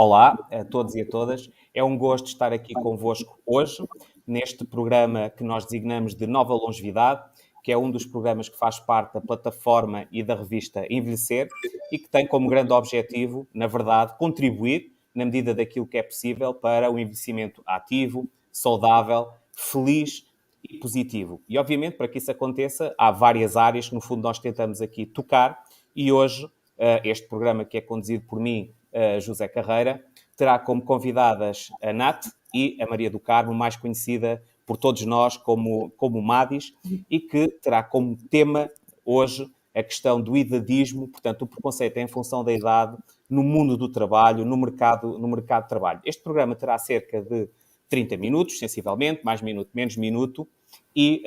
Olá a todos e a todas. É um gosto estar aqui convosco hoje, neste programa que nós designamos de Nova Longevidade, que é um dos programas que faz parte da plataforma e da revista Envelhecer e que tem como grande objetivo, na verdade, contribuir, na medida daquilo que é possível, para o envelhecimento ativo, saudável, feliz e positivo. E, obviamente, para que isso aconteça, há várias áreas que, no fundo, nós tentamos aqui tocar e hoje este programa que é conduzido por mim, José Carreira, terá como convidadas a Nath e a Maria do Carmo, mais conhecida por todos nós como Madis, e que terá como tema hoje a questão do idadismo, portanto, o preconceito em função da idade no mundo do trabalho, no mercado de trabalho. Este programa terá cerca de 30 minutos, sensivelmente, mais minuto, menos minuto, e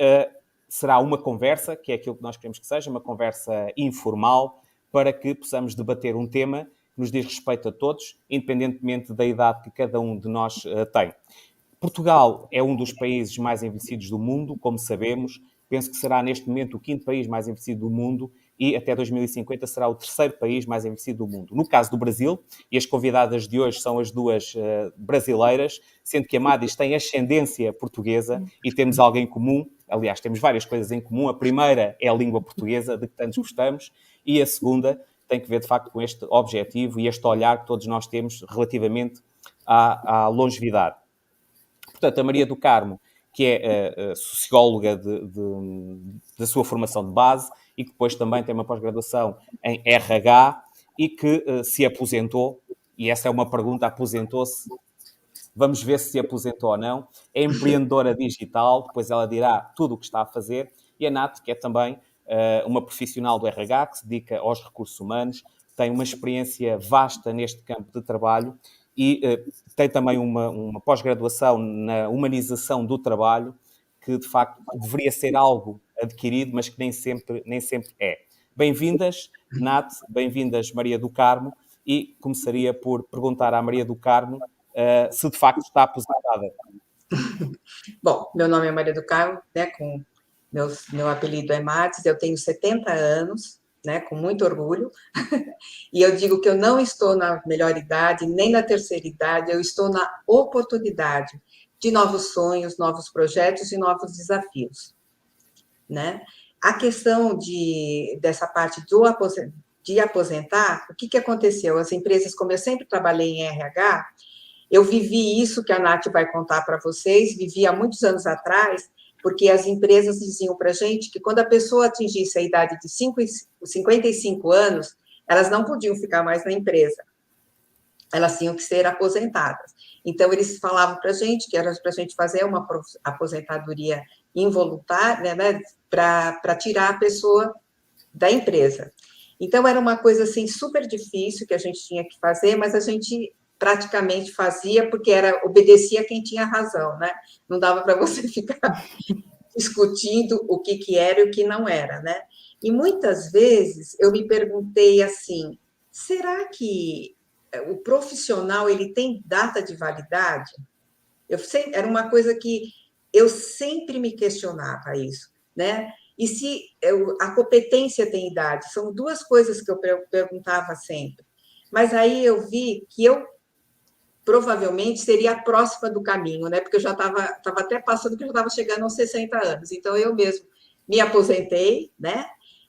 será uma conversa, que é aquilo que nós queremos que seja, uma conversa informal, para que possamos debater um tema que nos diz respeito a todos, independentemente da idade que cada um de nós tem. Portugal é um dos países mais envelhecidos do mundo, como sabemos. Penso que será neste momento o quinto país mais envelhecido do mundo e até 2050 será o terceiro país mais envelhecido do mundo. No caso do Brasil, e as convidadas de hoje são as duas brasileiras, sendo que a Madis tem ascendência portuguesa e temos algo em comum. Aliás, temos várias coisas em comum. A primeira é a língua portuguesa, de que tantos gostamos, e a segunda tem que ver, de facto, com este objetivo e este olhar que todos nós temos relativamente à longevidade. Portanto, a Maria do Carmo, que é socióloga da sua formação de base e que depois também tem uma pós-graduação em RH e que se aposentou, e essa é uma pergunta, aposentou-se? Vamos ver se aposentou ou não. É empreendedora digital, depois ela dirá tudo o que está a fazer. E a Nath, que é também uma profissional do RH, que se dedica aos recursos humanos, tem uma experiência vasta neste campo de trabalho e tem também uma pós-graduação na humanização do trabalho, que de facto deveria ser algo adquirido, mas que nem sempre é. Bem-vindas, Nath, bem-vindas, Maria do Carmo, e começaria por perguntar à Maria do Carmo se de facto está aposentada. Bom, meu nome é Maria do Carmo, né, meu apelido é Mates, eu tenho 70 anos, né, com muito orgulho, e eu digo que eu não estou na melhor idade, nem na terceira idade, eu estou na oportunidade de novos sonhos, novos projetos e novos desafios, né? A questão dessa parte de aposentar, o que aconteceu? As empresas, como eu sempre trabalhei em RH, eu vivi isso que a Nath vai contar para vocês, vivi há muitos anos atrás, porque as empresas diziam para a gente que quando a pessoa atingisse a idade de 55 anos, elas não podiam ficar mais na empresa, elas tinham que ser aposentadas. Então, eles falavam para a gente que era para a gente fazer uma aposentadoria involuntária, né, para tirar a pessoa da empresa. Então, era uma coisa assim super difícil que a gente tinha que fazer, mas a gente praticamente fazia porque obedecia quem tinha razão, né? Não dava para você ficar discutindo o que era e o que não era, né? E muitas vezes eu me perguntei assim, será que o profissional ele tem data de validade? Era uma coisa que eu sempre me questionava isso, né? E se a competência tem idade? São duas coisas que eu perguntava sempre. Mas aí eu vi que eu provavelmente seria a próxima do caminho, né? Porque eu já estava até passando, que eu já estava chegando aos 60 anos. Então, eu mesmo me aposentei, né?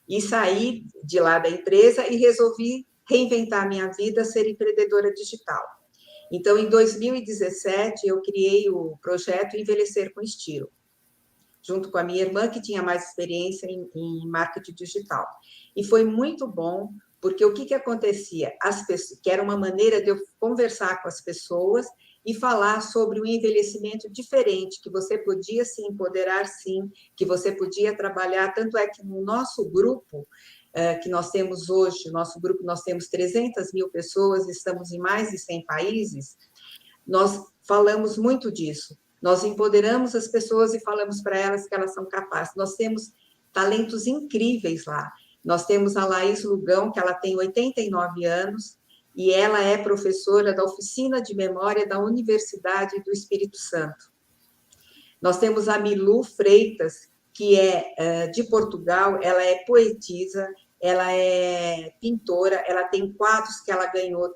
E saí de lá da empresa e resolvi reinventar a minha vida, ser empreendedora digital. Então, em 2017, eu criei o projeto Envelhecer com Estilo, junto com a minha irmã, que tinha mais experiência em marketing digital. E foi muito bom, porque o que acontecia? Que era uma maneira de eu conversar com as pessoas e falar sobre um envelhecimento diferente, que você podia se empoderar, sim, que você podia trabalhar. Tanto é que no nosso grupo, que nós temos hoje, nosso grupo, nós temos 300 mil pessoas, estamos em mais de 100 países, nós falamos muito disso. Nós empoderamos as pessoas e falamos para elas que elas são capazes. Nós temos talentos incríveis lá. Nós temos a Laís Lugão, que ela tem 89 anos, e ela é professora da Oficina de Memória da Universidade do Espírito Santo. Nós temos a Milu Freitas, que é de Portugal, ela é poetisa, ela é pintora, ela tem quadros que ela ganhou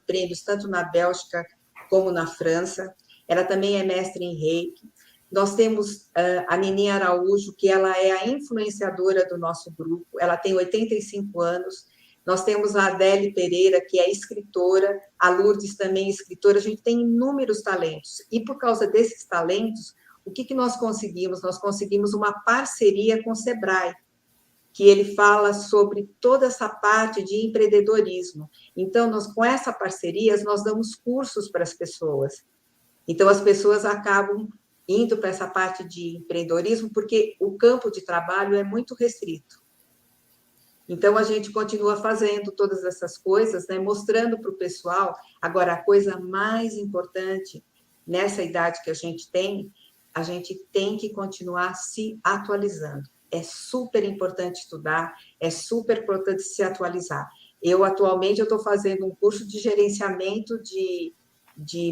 prêmios tanto na Bélgica como na França. Ela também é mestre em Reiki. Nós temos a Nini Araújo, que ela é a influenciadora do nosso grupo, ela tem 85 anos. Nós temos a Adele Pereira, que é escritora, a Lourdes também é escritora. A gente tem inúmeros talentos. E por causa desses talentos, o que nós conseguimos? Nós conseguimos uma parceria com o Sebrae, que ele fala sobre toda essa parte de empreendedorismo. Então, com essa parceria, nós damos cursos para as pessoas. Então, as pessoas acabam indo para essa parte de empreendedorismo, porque o campo de trabalho é muito restrito. Então, a gente continua fazendo todas essas coisas, né, mostrando para o pessoal. Agora, a coisa mais importante, nessa idade que a gente tem que continuar se atualizando. É super importante estudar, é super importante se atualizar. Atualmente, estou fazendo um curso de gerenciamento de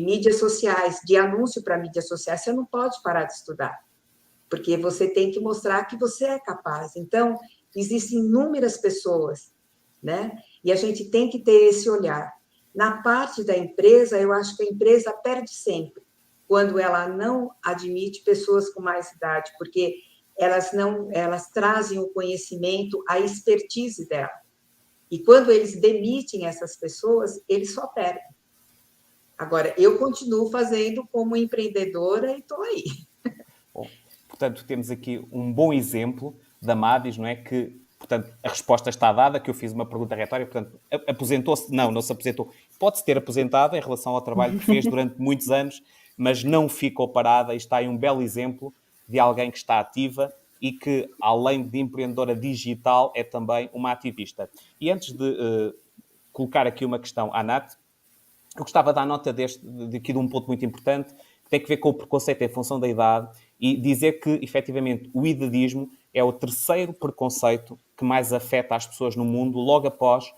mídias sociais, de anúncio para mídias sociais. Você não pode parar de estudar, porque você tem que mostrar que você é capaz. Então, existem inúmeras pessoas, né? E a gente tem que ter esse olhar. Na parte da empresa, eu acho que a empresa perde sempre quando ela não admite pessoas com mais idade, porque elas trazem o conhecimento, a expertise dela. E quando eles demitem essas pessoas, eles só perdem. Agora, eu continuo fazendo como empreendedora e estou aí. Bom, portanto, temos aqui um bom exemplo da Madis, não é? Que, portanto, a resposta está dada, que eu fiz uma pergunta retórica, portanto, aposentou-se? Não se aposentou. Pode-se ter aposentado em relação ao trabalho que fez durante muitos anos, mas não ficou parada e está aí um belo exemplo de alguém que está ativa e que, além de empreendedora digital, é também uma ativista. E antes de colocar aqui uma questão à Nath, eu gostava de dar nota aqui de um ponto muito importante, que tem que ver com o preconceito em função da idade e dizer que, efetivamente, o idadismo é o terceiro preconceito que mais afeta as pessoas no mundo, logo após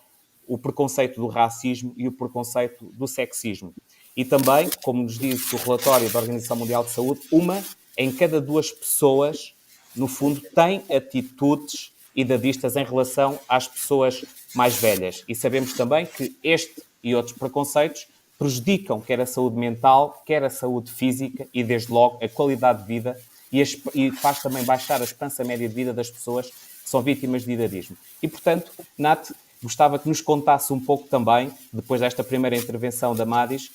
o preconceito do racismo e o preconceito do sexismo. E também, como nos diz o relatório da Organização Mundial de Saúde, uma em cada duas pessoas, no fundo, tem atitudes idadistas em relação às pessoas mais velhas. E sabemos também que este e outros preconceitos prejudicam quer a saúde mental, quer a saúde física e, desde logo, a qualidade de vida e faz também baixar a esperança média de vida das pessoas que são vítimas de idadismo. E, portanto, Nath, gostava que nos contasse um pouco também, depois desta primeira intervenção da Madis,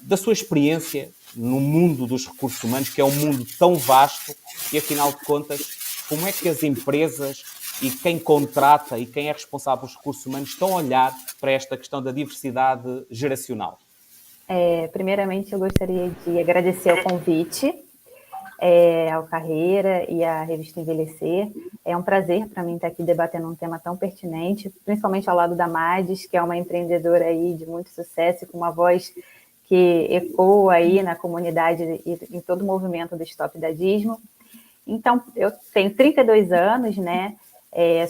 da sua experiência no mundo dos recursos humanos, que é um mundo tão vasto e, afinal de contas, como é que as empresas e quem contrata e quem é responsável pelos recursos humanos estão a olhar para esta questão da diversidade geracional? Primeiramente, eu gostaria de agradecer o convite ao Carreira e à revista Envelhecer. É um prazer para mim estar aqui debatendo um tema tão pertinente, principalmente ao lado da Madis, que é uma empreendedora aí de muito sucesso e com uma voz que ecoa aí na comunidade e em todo o movimento do Stop Idadismo. Então, eu tenho 32 anos, né?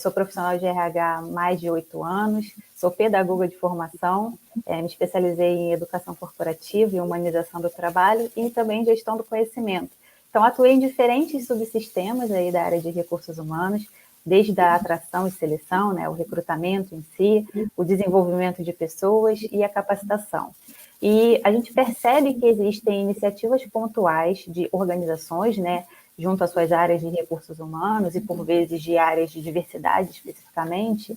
Sou profissional de RH há mais de 8 anos, sou pedagoga de formação, me especializei em educação corporativa e humanização do trabalho e também em gestão do conhecimento. Então, atuei em diferentes subsistemas aí da área de recursos humanos, desde a atração e seleção, né, o recrutamento em si, o desenvolvimento de pessoas e a capacitação. E a gente percebe que existem iniciativas pontuais de organizações, né, junto às suas áreas de recursos humanos e, por vezes, de áreas de diversidade especificamente,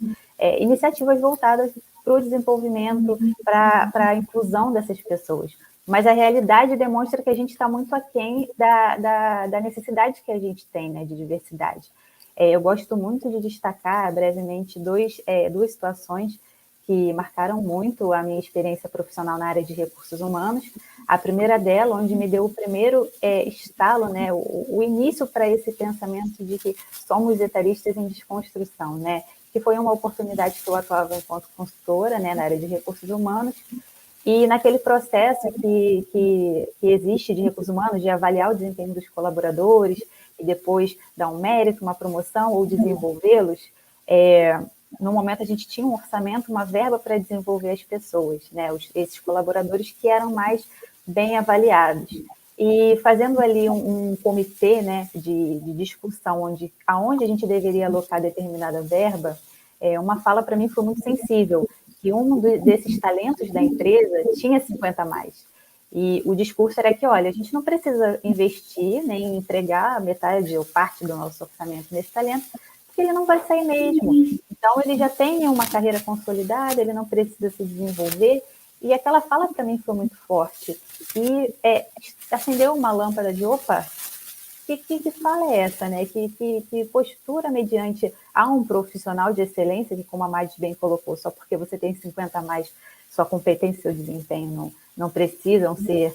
iniciativas voltadas para o desenvolvimento, para a inclusão dessas pessoas. Mas a realidade demonstra que a gente está muito aquém da necessidade que a gente tem, né, de diversidade. Eu gosto muito de destacar brevemente duas situações que marcaram muito a minha experiência profissional na área de recursos humanos. A primeira dela, onde me deu o primeiro estalo, né, o início para esse pensamento de que somos etaristas em desconstrução, né, que foi uma oportunidade que eu atuava enquanto consultora, né, na área de recursos humanos. E naquele processo que existe de recursos humanos, de avaliar o desempenho dos colaboradores e depois dar um mérito, uma promoção ou desenvolvê-los, no momento a gente tinha um orçamento, uma verba para desenvolver as pessoas, né, esses colaboradores que eram mais bem avaliados. e fazendo ali um comitê, né, de discussão aonde a gente deveria alocar determinada verba, uma fala para mim foi muito sensível, que desses talentos da empresa tinha 50 a mais. E o discurso era que, olha, a gente não precisa investir nem empregar metade ou parte do nosso orçamento nesse talento, porque ele não vai sair mesmo. Então, ele já tem uma carreira consolidada, ele não precisa se desenvolver. E aquela fala para mim foi muito forte. E acendeu uma lâmpada de, opa, que fala é essa, né? Que postura mediante a um profissional de excelência, que como a Madis bem colocou, só porque você tem 50 a mais, sua competência e seu desempenho não precisam ser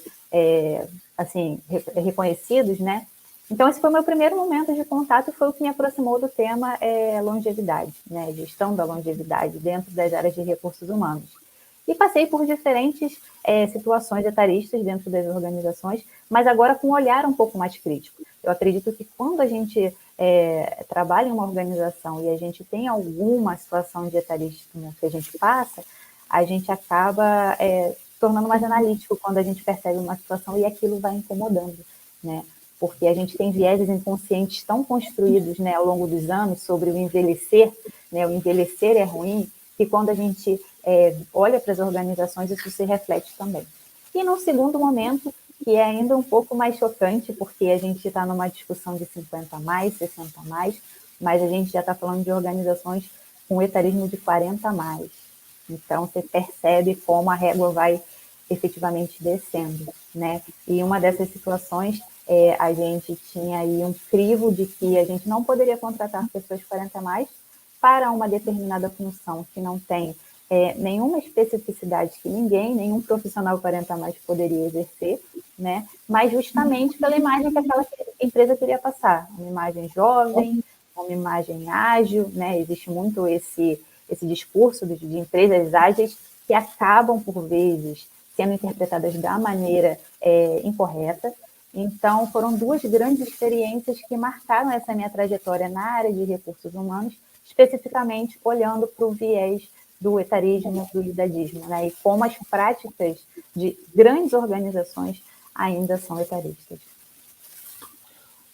assim, reconhecidos, né? Então, esse foi o meu primeiro momento de contato e foi o que me aproximou do tema longevidade, né? Gestão da longevidade dentro das áreas de recursos humanos. E passei por diferentes situações etaristas dentro das organizações, mas agora com um olhar um pouco mais crítico. Eu acredito que quando a gente trabalha em uma organização e a gente tem alguma situação de etarismo que a gente passa, a gente acaba tornando mais analítico quando a gente percebe uma situação e aquilo vai incomodando, né? Porque a gente tem vieses inconscientes tão construídos, né, ao longo dos anos sobre o envelhecer, né? O envelhecer é ruim, que quando a gente olha para as organizações, isso se reflete também. E num segundo momento, que é ainda um pouco mais chocante, porque a gente está numa discussão de 50 a mais, 60 a mais, mas a gente já está falando de organizações com etarismo de 40 a mais. Então, você percebe como a régua vai efetivamente descendo, né? E uma dessas situações, a gente tinha aí um crivo de que a gente não poderia contratar pessoas 40 a mais para uma determinada função que não tem nenhuma especificidade que nenhum profissional 40 a mais poderia exercer, né? Mas justamente pela imagem que aquela empresa queria passar, uma imagem jovem, uma imagem ágil, né? Existe muito esse discurso de empresas ágeis que acabam, por vezes, sendo interpretadas da maneira incorreta. Então, foram duas grandes experiências que marcaram essa minha trajetória na área de recursos humanos, especificamente olhando para o viés do etarismo, do idadismo, né? E como as práticas de grandes organizações ainda são etaristas.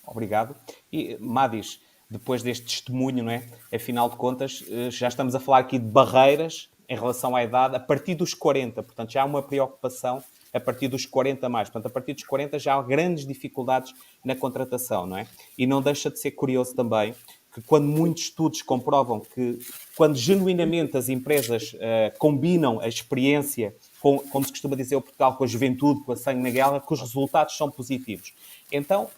Obrigado. E, Madis, depois deste testemunho, não é? Afinal de contas, já estamos a falar aqui de barreiras em relação à idade a partir dos 40, portanto já há uma preocupação a partir dos 40 mais, portanto a partir dos 40 já há grandes dificuldades na contratação, não é? E não deixa de ser curioso também que quando muitos estudos comprovam que quando genuinamente as empresas combinam a experiência, como se costuma dizer em Portugal, com a juventude, com a sangue na guerra, que os resultados são positivos. Então,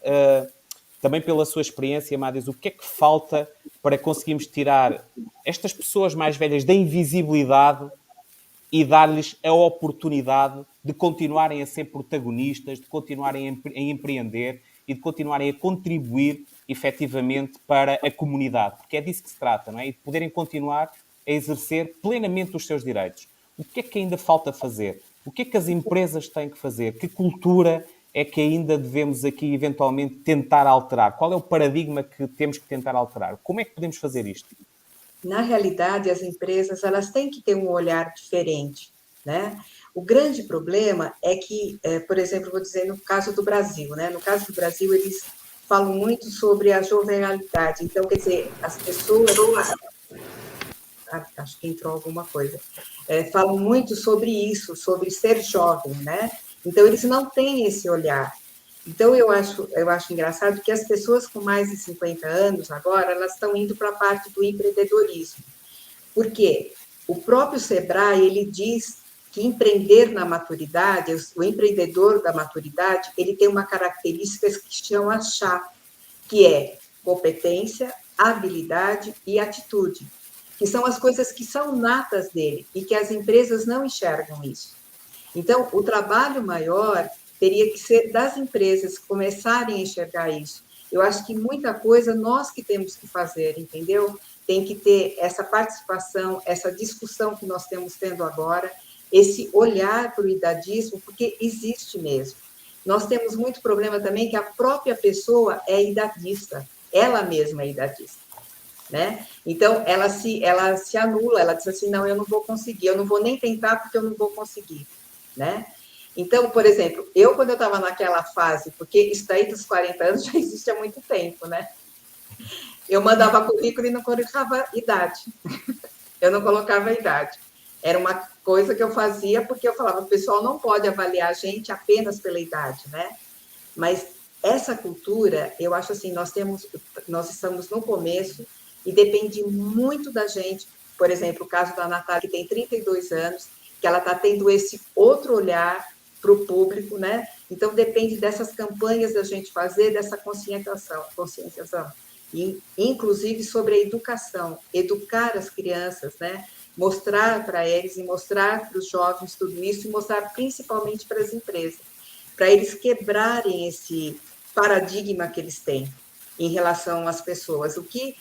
também pela sua experiência, Madis, o que é que falta para conseguirmos tirar estas pessoas mais velhas da invisibilidade e dar-lhes a oportunidade de continuarem a ser protagonistas, de continuarem a empreender e de continuarem a contribuir efetivamente para a comunidade? Porque é disso que se trata, não é? E de poderem continuar a exercer plenamente os seus direitos. O que é que ainda falta fazer? O que é que as empresas têm que fazer? Que cultura é que ainda devemos aqui eventualmente tentar alterar? Qual é o paradigma que temos que tentar alterar? Como é que podemos fazer isto? Na realidade, as empresas elas têm que ter um olhar diferente, né? O grande problema é que, por exemplo, vou dizer no caso do Brasil, né? No caso do Brasil, eles falam muito sobre a jovialidade. Então, quer dizer, as pessoas... acho que entrou alguma coisa. Falam muito sobre isso, sobre ser jovem, né? Então, eles não têm esse olhar. Então, eu acho engraçado que as pessoas com mais de 50 anos agora, elas estão indo para a parte do empreendedorismo. Por quê? O próprio Sebrae, ele diz que empreender na maturidade, o empreendedor da maturidade, ele tem uma característica que chama chá, que é competência, habilidade e atitude, que são as coisas que são natas dele e que as empresas não enxergam isso. Então, o trabalho maior teria que ser das empresas começarem a enxergar isso. Eu acho que muita coisa nós que temos que fazer, entendeu? Tem que ter essa participação, essa discussão que nós temos tendo agora, esse olhar para o idadismo, porque existe mesmo. Nós temos muito problema também que a própria pessoa é idadista, ela mesma é idadista, né? Então, ela se anula, ela diz assim, não, eu não vou conseguir, eu não vou nem tentar porque eu não vou conseguir, né? Então, por exemplo, quando eu estava naquela fase, porque isso daí dos 40 anos já existe há muito tempo, né? Eu mandava currículo e não colocava idade. Eu não colocava idade. Era uma coisa que eu fazia porque eu falava, o pessoal não pode avaliar a gente apenas pela idade, né? Mas essa cultura, eu acho assim, nós estamos no começo e depende muito da gente. Por exemplo, o caso da Natália, que tem 32 anos, que ela está tendo esse outro olhar para o público, né? Então, depende dessas campanhas da gente fazer, dessa conscientização. E, inclusive, sobre a educação, educar as crianças, né? Mostrar para eles e mostrar para os jovens tudo isso e mostrar principalmente para as empresas, para eles quebrarem esse paradigma que eles têm em relação às pessoas. O que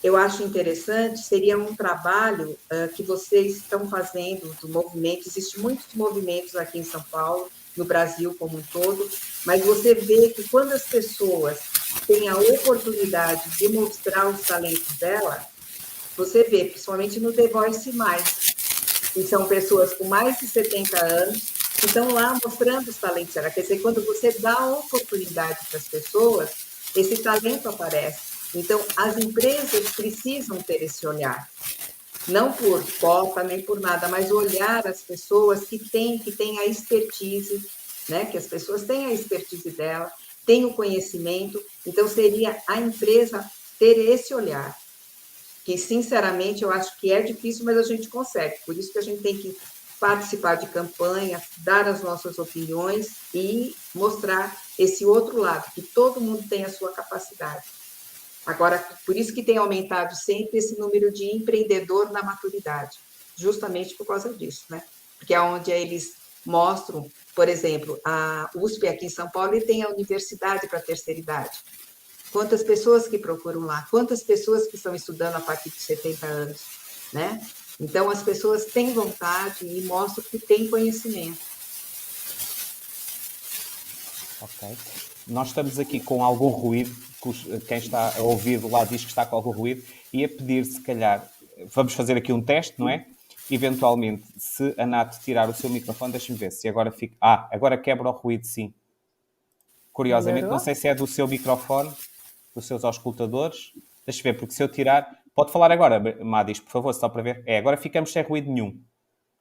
eu acho interessante seria um trabalho que vocês estão fazendo do movimento. Existem muitos movimentos aqui em São Paulo, no Brasil como um todo, mas você vê que quando as pessoas têm a oportunidade de mostrar os talentos dela, você vê, principalmente no The Voice+, que são pessoas com mais de 70 anos, que estão lá mostrando os talentos dela. Quer dizer, quando você dá a oportunidade para as pessoas, esse talento aparece. Então, as empresas precisam ter esse olhar, não por cota, nem por nada, mas olhar as pessoas que têm a expertise, né? Que as pessoas têm a expertise dela, têm o conhecimento, então seria a empresa ter esse olhar, que, sinceramente, eu acho que é difícil, mas a gente consegue. Por isso que a gente tem que participar de campanha, dar as nossas opiniões e mostrar esse outro lado, que todo mundo tem a sua capacidade. Agora, por isso que tem aumentado sempre esse número de empreendedor na maturidade, justamente por causa disso, né? Porque é onde eles mostram, por exemplo, a USP aqui em São Paulo, ele tem a universidade para a terceira idade. Quantas pessoas que procuram lá, quantas pessoas que estão estudando a partir de 70 anos, né? Então, as pessoas têm vontade e mostram que têm conhecimento. Ok. Nós estamos aqui com algum ruído, quem está a ouvir do lado diz que está com algum ruído, e a pedir, se calhar, vamos fazer aqui um teste, não é? Eventualmente, se a Nath tirar o seu microfone, deixa-me ver se agora fica... agora quebra o ruído, sim. Curiosamente, Melhorou? não sei se é do seu microfone, dos seus auscultadores. Deixa-me ver, porque se eu tirar... Pode falar agora, Madis, por favor, só para ver. Agora ficamos sem ruído nenhum.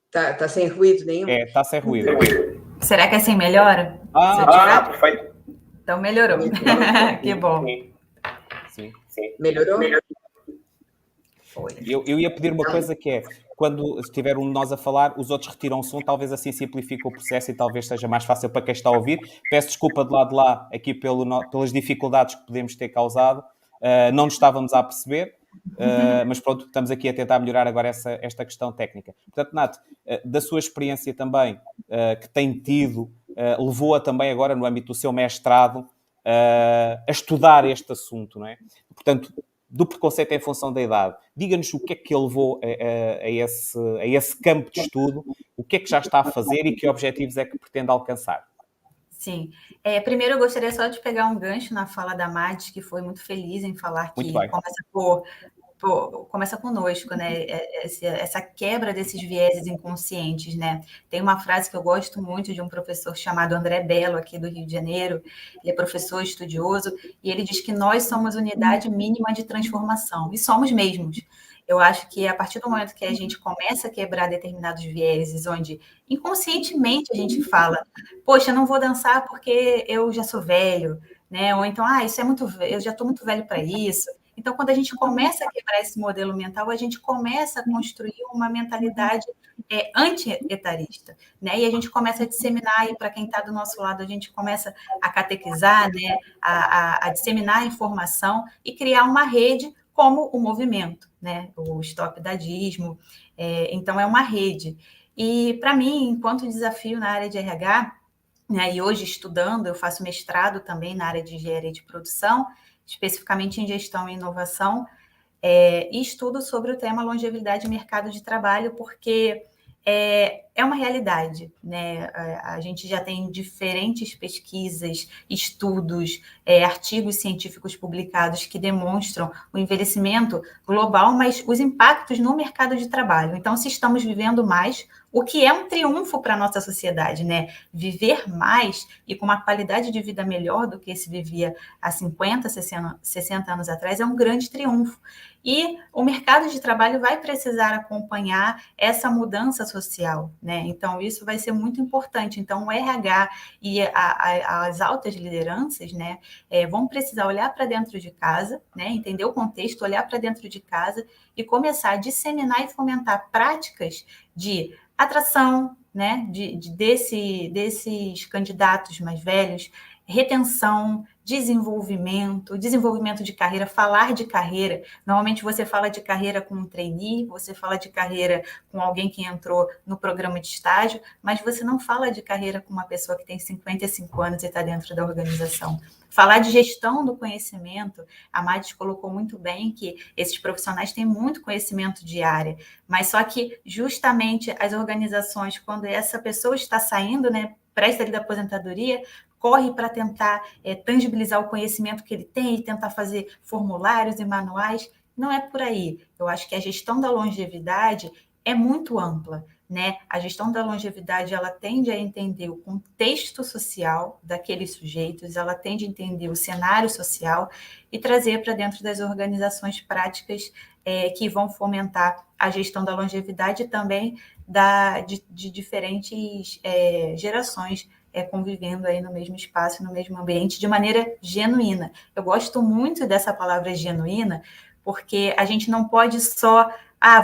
Tá sem ruído nenhum? Está sem ruído. Será que assim melhora? Perfeito. Então melhorou. Que bom. Sim. Melhorou? Eu ia pedir uma coisa que é, quando estiver um de nós a falar, os outros retiram o som, talvez assim simplifique o processo e talvez seja mais fácil para quem está a ouvir. Peço desculpa de lado de lá, aqui pelas dificuldades que podemos ter causado. Não nos estávamos a perceber, mas pronto, estamos aqui a tentar melhorar agora esta questão técnica. Portanto, Nath, da sua experiência também, que tem tido, levou-a também agora, no âmbito do seu mestrado, a estudar este assunto, não é? Portanto, do preconceito em função da idade. Diga-nos o que é que ele levou a esse campo de estudo, o que é que já está a fazer e que objetivos é que pretende alcançar. Sim. Primeiro, eu gostaria só de pegar um gancho na fala da Madis, que foi muito feliz em falar que começa conosco, né? Essa quebra desses vieses inconscientes, né? Tem uma frase que eu gosto muito de um professor chamado André Bello, aqui do Rio de Janeiro. Ele é professor estudioso e ele diz que nós somos unidade mínima de transformação, e somos mesmos. Eu acho que a partir do momento que a gente começa a quebrar determinados vieses, onde inconscientemente a gente fala, poxa, eu não vou dançar porque eu já sou velho, né? Ou então, isso é muito, eu já estou muito velho para isso. Então, quando a gente começa a quebrar esse modelo mental, a gente começa a construir uma mentalidade anti-etarista, né? E a gente começa a disseminar, e para quem está do nosso lado, a gente começa a catequizar, né? A disseminar a informação e criar uma rede como o movimento, né? O Stop Dadismo. Então, é uma rede. E, para mim, enquanto desafio na área de RH, né, e hoje estudando, eu faço mestrado também na área de engenharia de produção, especificamente em gestão e inovação, e estudo sobre o tema longevidade e mercado de trabalho, porque é uma realidade, né? A gente já tem diferentes pesquisas, estudos, artigos científicos publicados que demonstram o envelhecimento global, mas os impactos no mercado de trabalho. Então, se estamos vivendo mais, o que é um triunfo para a nossa sociedade, né? Viver mais e com uma qualidade de vida melhor do que se vivia há 50, 60 anos atrás é um grande triunfo. E o mercado de trabalho vai precisar acompanhar essa mudança social, né? Então, isso vai ser muito importante. Então, o RH e as altas lideranças, né, vão precisar olhar para dentro de casa, né, entender o contexto, olhar para dentro de casa e começar a disseminar e fomentar práticas de atração, né, desses candidatos mais velhos, retenção, desenvolvimento de carreira, falar de carreira. Normalmente você fala de carreira com um trainee, você fala de carreira com alguém que entrou no programa de estágio, mas você não fala de carreira com uma pessoa que tem 55 anos e está dentro da organização. Falar de gestão do conhecimento, a Madis colocou muito bem que esses profissionais têm muito conhecimento de área, mas só que justamente as organizações, quando essa pessoa está saindo, né, presta ali da aposentadoria, corre para tentar tangibilizar o conhecimento que ele tem e tentar fazer formulários e manuais. Não é por aí. Eu acho que a gestão da longevidade é muito ampla, né? A gestão da longevidade, ela tende a entender o contexto social daqueles sujeitos, ela tende a entender o cenário social e trazer para dentro das organizações práticas que vão fomentar a gestão da longevidade e também de diferentes gerações convivendo aí no mesmo espaço, no mesmo ambiente, de maneira genuína. Eu gosto muito dessa palavra genuína, porque a gente não pode só,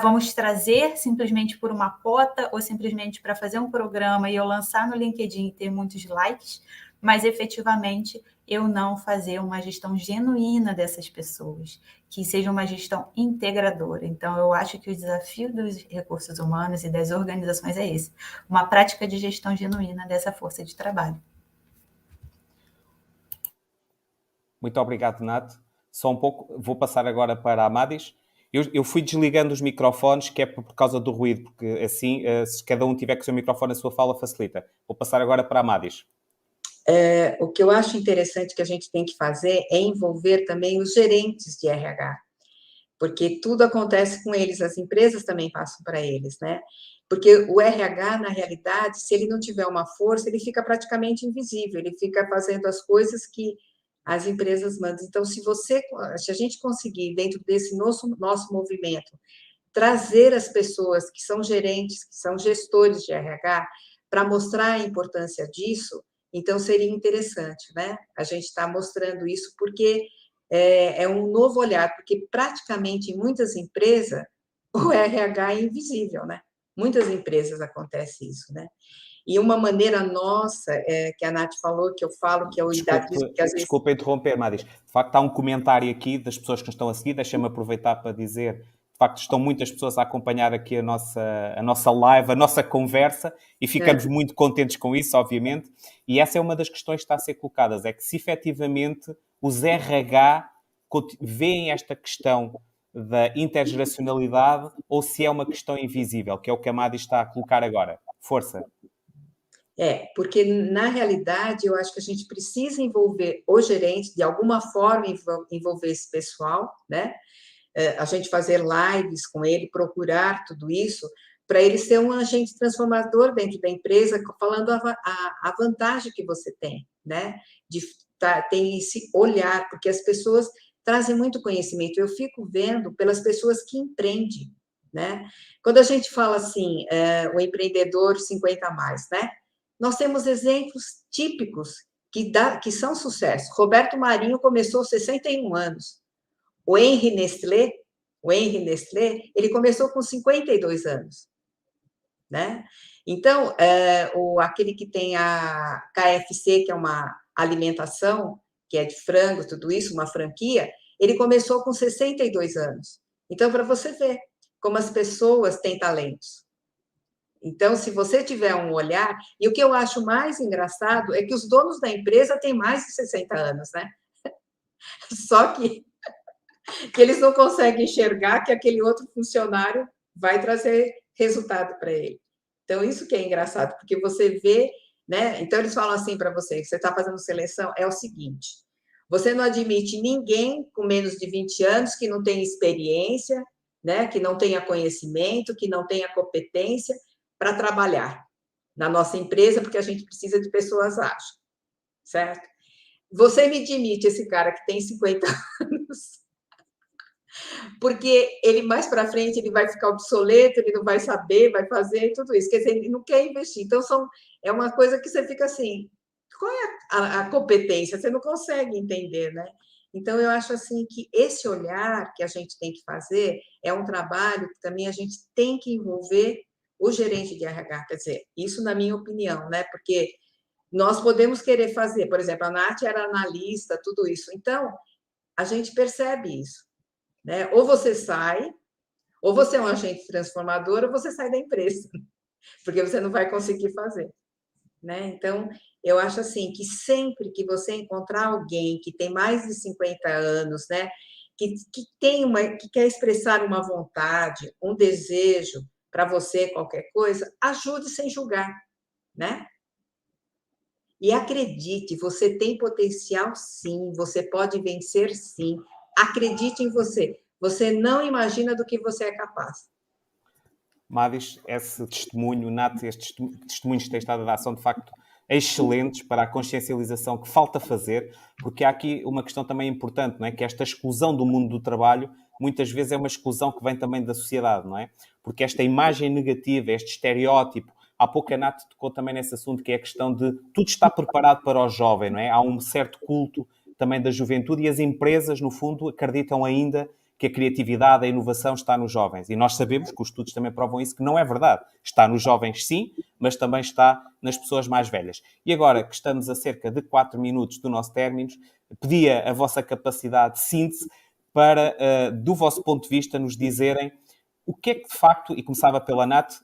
vamos trazer simplesmente por uma cota ou simplesmente para fazer um programa e eu lançar no LinkedIn e ter muitos likes, mas efetivamente eu não fazer uma gestão genuína dessas pessoas, que seja uma gestão integradora. Então, eu acho que o desafio dos recursos humanos e das organizações é esse, uma prática de gestão genuína dessa força de trabalho. Muito obrigado, Nath. Só um pouco, vou passar agora para a Madis. Eu fui desligando os microfones, que é por causa do ruído, porque assim, se cada um tiver com o seu microfone, a sua fala facilita. Vou passar agora para a Madis. O que eu acho interessante que a gente tem que fazer é envolver também os gerentes de RH, porque tudo acontece com eles, as empresas também passam para eles, né? Porque o RH, na realidade, se ele não tiver uma força, ele fica praticamente invisível, ele fica fazendo as coisas que as empresas mandam. Então, se a gente conseguir, dentro desse nosso movimento, trazer as pessoas que são gerentes, que são gestores de RH, para mostrar a importância disso, então seria interessante, né? A gente está mostrando isso porque é um novo olhar, porque praticamente em muitas empresas o RH é invisível, né? Muitas empresas acontece isso, né? E uma maneira nossa, que a Nath falou, que eu falo, que é o idadismo, que às vezes... Desculpa interromper, Madis. De facto, há um comentário aqui das pessoas que nos estão a seguir. Deixa-me aproveitar para dizer, de facto, estão muitas pessoas a acompanhar aqui a nossa live, a nossa conversa, e ficamos muito contentes com isso, obviamente. E essa é uma das questões que está a ser colocadas, é que se efetivamente os RH veem esta questão da intergeracionalidade ou se é uma questão invisível, que é o que a Madis está a colocar agora. Força. Porque, na realidade, eu acho que a gente precisa envolver o gerente, de alguma forma, envolver esse pessoal, né? A gente fazer lives com ele, procurar tudo isso, para ele ser um agente transformador dentro da empresa, falando a vantagem que você tem, né? De ter esse olhar, porque as pessoas trazem muito conhecimento. Eu fico vendo pelas pessoas que empreendem, né? Quando a gente fala assim, o empreendedor 50 a mais, né? Nós temos exemplos típicos que são sucesso. Roberto Marinho começou aos 61 anos. O Henri Nestlé, ele começou com 52 anos, né? Então, aquele que tem a KFC, que é uma alimentação, que é de frango, tudo isso, uma franquia, ele começou com 62 anos. Então, para você ver como as pessoas têm talentos. Então, se você tiver um olhar... E o que eu acho mais engraçado é que os donos da empresa têm mais de 60 anos, né? Só que eles não conseguem enxergar que aquele outro funcionário vai trazer resultado para ele. Então, isso que é engraçado, porque você vê, né? Então, eles falam assim para você, que você está fazendo seleção, é o seguinte, você não admite ninguém com menos de 20 anos que não tenha experiência, né? Que não tenha conhecimento, que não tenha competência, para trabalhar na nossa empresa, porque a gente precisa de pessoas ágeis, certo? Você me demite esse cara que tem 50 anos, porque ele mais para frente ele vai ficar obsoleto, ele não vai saber, vai fazer tudo isso. Quer dizer, ele não quer investir. Então, é uma coisa que você fica assim, qual é a competência? Você não consegue entender, né? Então, eu acho assim que esse olhar que a gente tem que fazer é um trabalho que também a gente tem que envolver o gerente de RH, quer dizer, isso na minha opinião, né? Porque nós podemos querer fazer, por exemplo, a Nath era analista, tudo isso. Então, a gente percebe isso, né? Ou você sai, ou você é um agente transformador, ou você sai da empresa, porque você não vai conseguir fazer, né? Então, eu acho assim que sempre que você encontrar alguém que tem mais de 50 anos, né, que quer expressar uma vontade, um desejo para você, qualquer coisa, ajude sem julgar, né? E acredite, você tem potencial sim, você pode vencer sim. Acredite em você. Você não imagina do que você é capaz. Madis, esse testemunho, Nath, estes testemunhos que tens estado a dar são, de facto, excelentes para a consciencialização que falta fazer, porque há aqui uma questão também importante, não é? Que esta exclusão do mundo do trabalho, muitas vezes é uma exclusão que vem também da sociedade, não é? Porque esta imagem negativa, este estereótipo, há pouco a Nath tocou também nesse assunto, que é a questão de tudo está preparado para o jovem, não é? Há um certo culto também da juventude e as empresas, no fundo, acreditam ainda que a criatividade, a inovação está nos jovens. E nós sabemos, que os estudos também provam isso, que não é verdade. Está nos jovens, sim, mas também está nas pessoas mais velhas. E agora que estamos a cerca de 4 minutos do nosso término, pedia a vossa capacidade de síntese para, do vosso ponto de vista, nos dizerem o que é que, de facto, e começava pela Nath,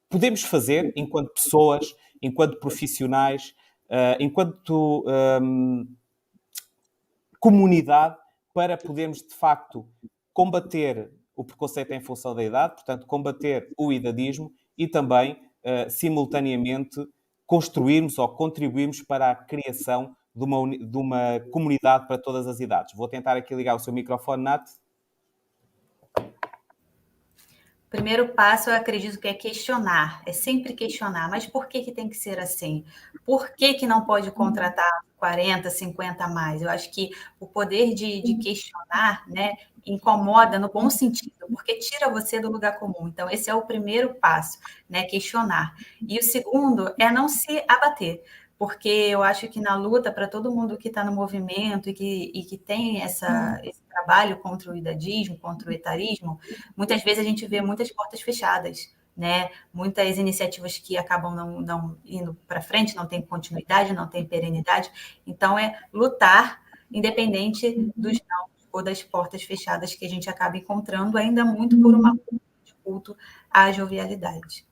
podemos fazer enquanto pessoas, enquanto profissionais, enquanto comunidade, para podermos, de facto, combater o preconceito em função da idade, portanto, combater o idadismo e também, simultaneamente, construirmos ou contribuirmos para a criação de uma comunidade para todas as idades. Vou tentar aqui ligar o seu microfone, Nath. O primeiro passo, eu acredito que é questionar, é sempre questionar. Mas por que tem que ser assim? Por que não pode contratar 40, 50 a mais? Eu acho que o poder de questionar, né, incomoda no bom sentido, porque tira você do lugar comum. Então, esse é o primeiro passo, né, questionar. E o segundo é não se abater, porque eu acho que na luta, para todo mundo que está no movimento e que tem esse trabalho contra o idadismo, contra o etarismo, muitas vezes a gente vê muitas portas fechadas, né? Muitas iniciativas que acabam não indo para frente, não tem continuidade, não tem perenidade. Então, é lutar, independente dos não ou das portas fechadas que a gente acaba encontrando, ainda muito por uma de culto à jovialidade.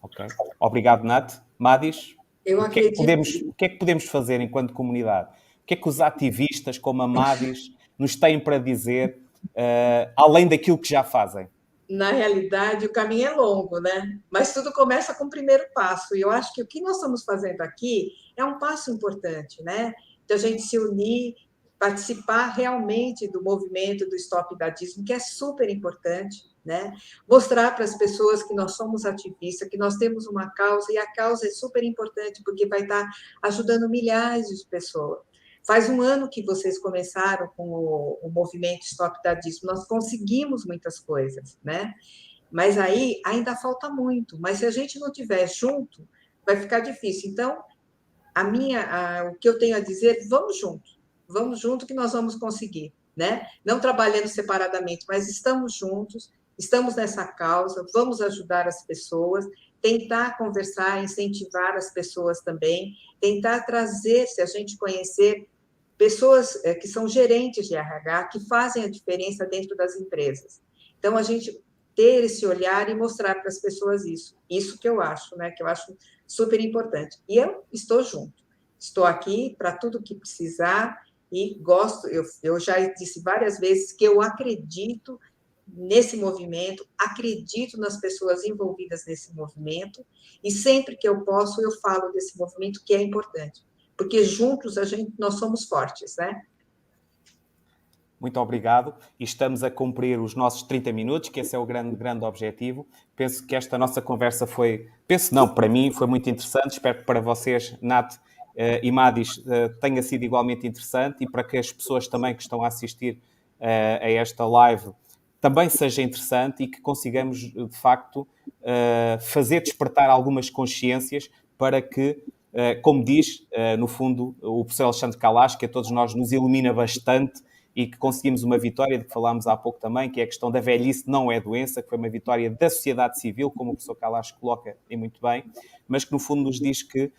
Ok. Obrigado, Nath. Madis, Eu o que é acredito. que podemos fazer enquanto comunidade? O que é que os ativistas como a Madis nos têm para dizer, além daquilo que já fazem? Na realidade, o caminho é longo, né? Mas tudo começa com o primeiro passo. E eu acho que o que nós estamos fazendo aqui é um passo importante, né? De a gente se unir, participar realmente do movimento do Stop Idadismo, que é super importante, né? Mostrar para as pessoas que nós somos ativistas, que nós temos uma causa, e a causa é super importante, porque vai estar ajudando milhares de pessoas. Faz um ano que vocês começaram com o movimento Stop Idadismo, nós conseguimos muitas coisas, né? Mas aí ainda falta muito, mas se a gente não estiver junto, vai ficar difícil. Então, o que eu tenho a dizer, vamos junto que nós vamos conseguir, né? Não trabalhando separadamente, mas estamos juntos, estamos nessa causa, vamos ajudar as pessoas, tentar conversar, incentivar as pessoas também, tentar trazer, se a gente conhecer pessoas que são gerentes de RH, que fazem a diferença dentro das empresas. Então, a gente ter esse olhar e mostrar para as pessoas isso que eu acho, né? Que eu acho super importante. E eu estou junto, estou aqui para tudo que precisar e gosto, eu já disse várias vezes que eu acredito nesse movimento, acredito nas pessoas envolvidas nesse movimento e sempre que eu posso eu falo desse movimento que é importante, porque juntos nós somos fortes, né? muito obrigado. E estamos a cumprir os nossos 30 minutos, que esse é o grande objetivo. Penso que esta nossa conversa para mim foi muito interessante. Espero que para vocês, Nath e Madis, tenha sido igualmente interessante, e para que as pessoas também que estão a assistir a esta live também seja interessante e que consigamos, de facto, fazer despertar algumas consciências para que, como diz, no fundo, o professor Alexandre Kalash, que a todos nós nos ilumina bastante, e que conseguimos uma vitória de que falámos há pouco também, que é a questão da velhice não é doença, que foi uma vitória da sociedade civil, como o professor Kalash coloca e muito bem, mas que no fundo nos diz que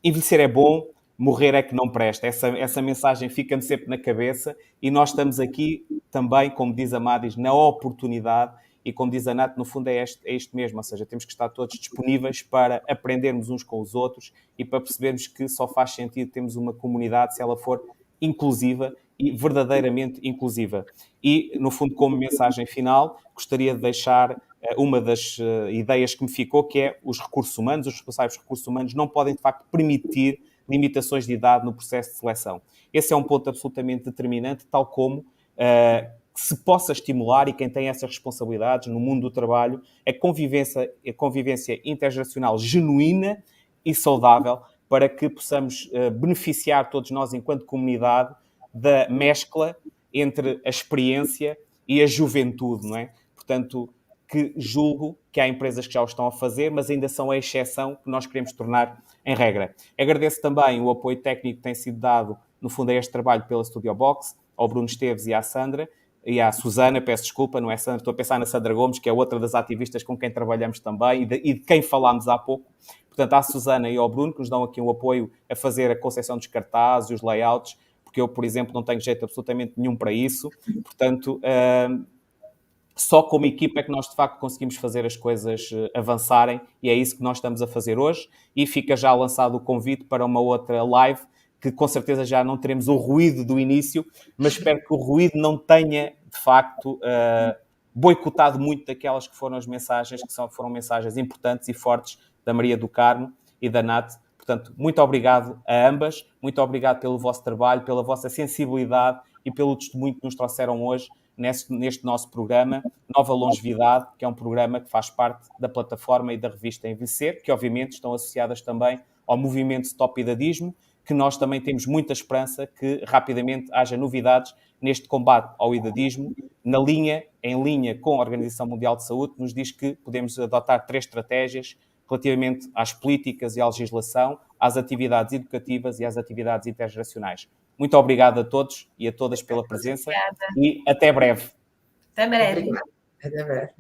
envelhecer é bom, morrer é que não presta. Essa mensagem fica-me sempre na cabeça, e nós estamos aqui também, como diz a Madis, na oportunidade, e como diz a Nath, no fundo é isto mesmo, ou seja, temos que estar todos disponíveis para aprendermos uns com os outros e para percebermos que só faz sentido termos uma comunidade se ela for inclusiva e verdadeiramente inclusiva. E, no fundo, como mensagem final, gostaria de deixar uma das ideias que me ficou, que é os recursos humanos, os responsáveis de recursos humanos não podem, de facto, permitir limitações de idade no processo de seleção. Esse é um ponto absolutamente determinante, tal como que se possa estimular, e quem tem essas responsabilidades no mundo do trabalho, a convivência intergeracional genuína e saudável, para que possamos beneficiar todos nós, enquanto comunidade, da mescla entre a experiência e a juventude, não é? Portanto, que julgo que há empresas que já o estão a fazer, mas ainda são a exceção que nós queremos tornar em regra. Agradeço também o apoio técnico que tem sido dado, no fundo, a este trabalho pela Studio Box, ao Bruno Esteves e à Sandra, e à Susana, peço desculpa, não é Sandra, estou a pensar na Sandra Gomes, que é outra das ativistas com quem trabalhamos também e de quem falámos há pouco. Portanto, à Susana e ao Bruno, que nos dão aqui um apoio a fazer a concepção dos cartazes e os layouts, porque eu, por exemplo, não tenho jeito absolutamente nenhum para isso. Portanto, só como equipa é que nós, de facto, conseguimos fazer as coisas avançarem, e é isso que nós estamos a fazer hoje. E fica já lançado o convite para uma outra live, que com certeza já não teremos o ruído do início, mas espero que o ruído não tenha, de facto, boicotado muito daquelas que foram as mensagens, foram mensagens importantes e fortes da Maria do Carmo e da Nath. Portanto, muito obrigado a ambas, muito obrigado pelo vosso trabalho, pela vossa sensibilidade e pelo testemunho que nos trouxeram hoje neste nosso programa, Nova Longevidade, que é um programa que faz parte da plataforma e da revista Envelhecer, que obviamente estão associadas também ao movimento Stop Idadismo, que nós também temos muita esperança que rapidamente haja novidades neste combate ao idadismo, em linha com a Organização Mundial de Saúde, que nos diz que podemos adotar 3 estratégias relativamente às políticas e à legislação, às atividades educativas e às atividades intergeracionais. Muito obrigado a todos e a todas pela presença. Obrigada. E até breve. Até breve. Obrigada. Até breve.